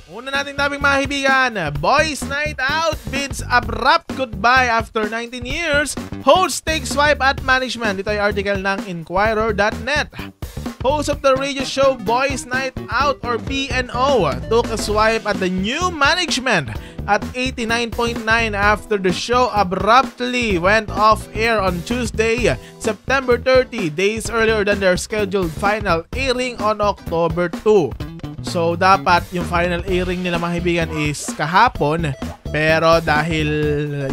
Una nating daming mga kaibigan, Boys Night Out bids abrupt goodbye after 19 years. Host takes swipe at management. Ito ay article ng Inquirer.net. Host of the radio show Boys Night Out or BNO took a swipe at the new management at 89.9 after the show abruptly went off air on Tuesday, September 30, days earlier than their scheduled final airing on October 2. So dapat yung final airing nila mga kaibigan is kahapon, pero dahil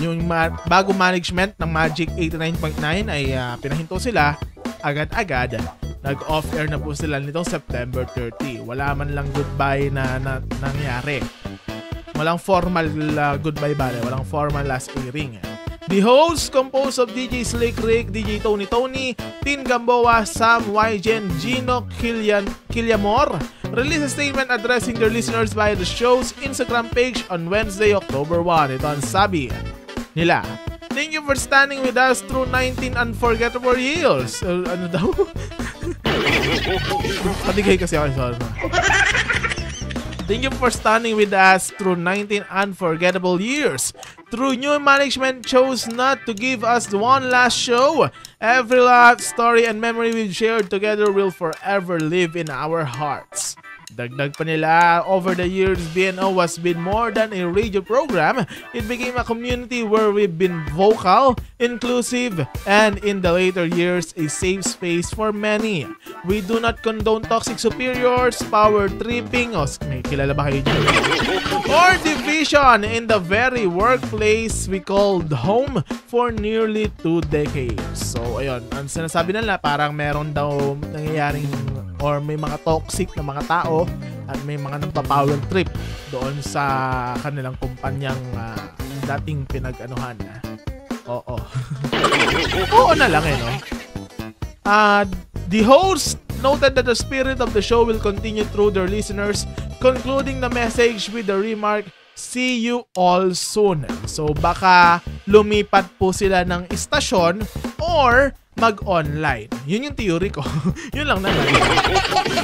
yung bago management ng Magic 89.9 ay pinahinto sila agad-agad, nag-off-air na po sila nitong September 30. Wala man lang goodbye na nangyari. Walang formal goodbye bale, walang formal last airing. The hosts, composed of DJ Slick Rick, DJ Tony Tony, Tin Gamboa, Sam Wygen, Gino Killiamore, released a statement addressing their listeners via the show's Instagram page on Wednesday, October 1. Ito ang sabi nila. Thank you for standing with us through 19 unforgettable years. Ano daw? Patigay kasi ako. Sorry. Thank you for standing with us through 19 unforgettable years. True new management chose not to give us the one last show. Every love, story, and memory we've shared together will forever live in our hearts. Dagdag pa nila, over the years, BNO has been more than a radio program. It became a community where we've been vocal, inclusive, and in the later years, a safe space for many. We do not condone toxic superiors, power tripping, may kilala ba kayo dyan? Or division in the very workplace we called home for nearly 2 decades. So, ayun, ang sinasabi nila, parang meron daw nangyayaring or may mga toxic na mga tao at may mga nagpa-power trip doon sa kanilang kumpanyang dating pinag-anuhan. Oo. Oo na lang no? The host noted that the spirit of the show will continue through their listeners, concluding the message with the remark, "See you all soon." So baka lumipat po sila ng istasyon or mag-online. Yun yung theory ko. Yun lang naman.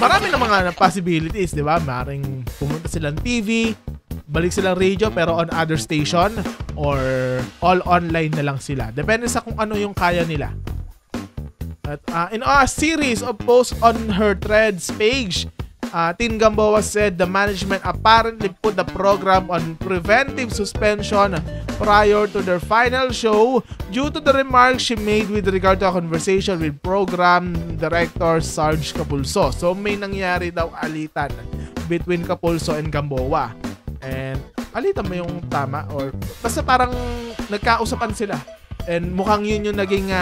Marami na mga possibilities, di ba? Maring pumunta silang TV, balik silang radio pero on other station, or all online na lang sila. Depende sa kung ano yung kaya nila. At in a series of posts on her Threads page, Tin Gamboa said the management apparently put the program on preventive suspension prior to their final show due to the remarks she made with regard to a conversation with program director Sarge Capulso. So may nangyari daw alitan between Capulso and Gamboa. And alitan mo yung tama or basta parang nagkausapan sila. And mukhang yun yung naging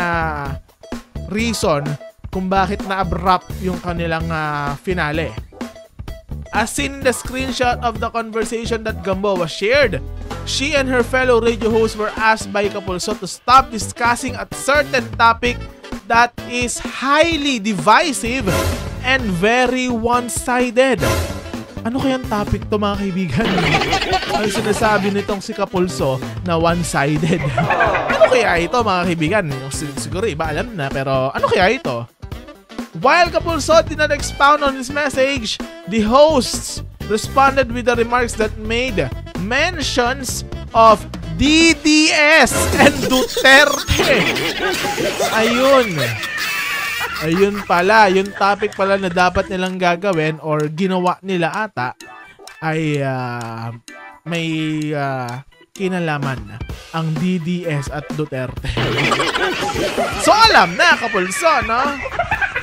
reason kung bakit na-abrupt yung kanilang finale. As seen in the screenshot of the conversation that Gamboa shared, she and her fellow radio hosts were asked by Capulso to stop discussing a certain topic that is highly divisive and very one-sided. Ano kayang topic to mga kaibigan? Ang sinasabi nitong si Capulso na one-sided. Ano kaya ito mga kaibigan? Siguro iba alam na pero ano kaya ito? While Capulso did not expound on his message, the hosts responded with the remarks that made mentions of DDS and Duterte. Ayun pala, yung topic pala na dapat nilang gagawin or ginawa nila ata ay may kinalaman ang DDS at Duterte. So alam na, Capulso, no?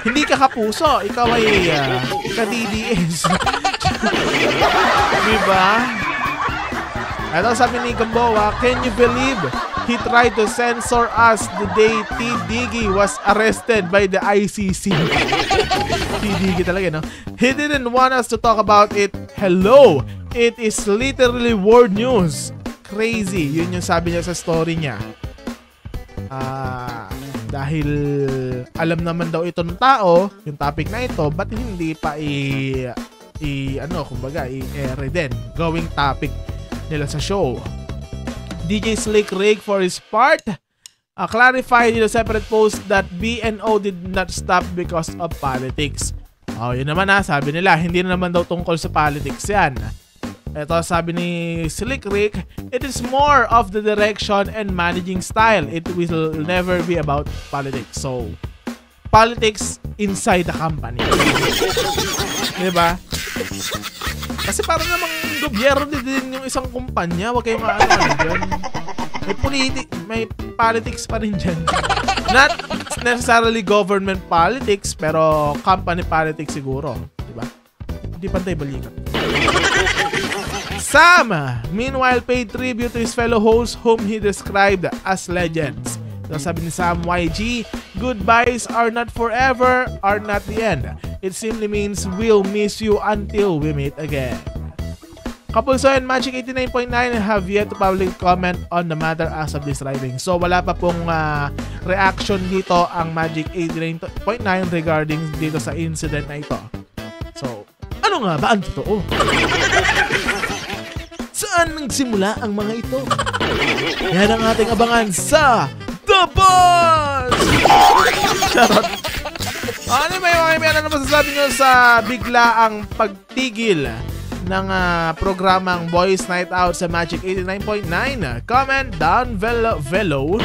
Hindi ka kapuso, ikaw ay ka-DDS. Diba? Ito sabi ni Gamboa, can you believe he tried to censor us the day T. Diggy was arrested by the ICC? T. Diggy talaga, no? He didn't want us to talk about it. Hello! It is literally world news. Crazy. Yun yung sabi niya sa story niya. Dahil alam naman daw ito ng tao, yung topic na ito, ba't hindi pa i-air din, going topic nila sa show. DJ Slick Rick for his part clarified in a separate post that BNO did not stop because of politics. Yun naman sabi nila, hindi na naman daw tungkol sa politics yan. Ito sabi ni Slick Rick, it is more of the direction and managing style. It will never be about politics. So, politics inside the company. Diba? Kasi parang namang gobyerno din yung isang kumpanya. Huwag kayong ano dyan. May politics pa rin dyan. Not necessarily government politics, pero company politics siguro. Diba? Hindi pantay balikan. Sam, meanwhile, paid tribute to his fellow hosts whom he described as legends. So, sabi ni Sam YG, goodbyes are not forever, are not the end. It simply means we'll miss you until we meet again. Kapulso and Magic 89.9 have yet to publicly comment on the matter as of this writing. So wala pa pong reaction dito ang Magic 89.9 regarding dito sa incident na ito. So, ano nga ba ang totoo? Saan nagsimula ang mga ito? Yan ang ating abangan sa The Buzz! Charot! Ano may mga kaibigan na masasabi nyo sa biglaang pagtigil ng programang Boys Night Out sa Magic 89.9? Comment down below.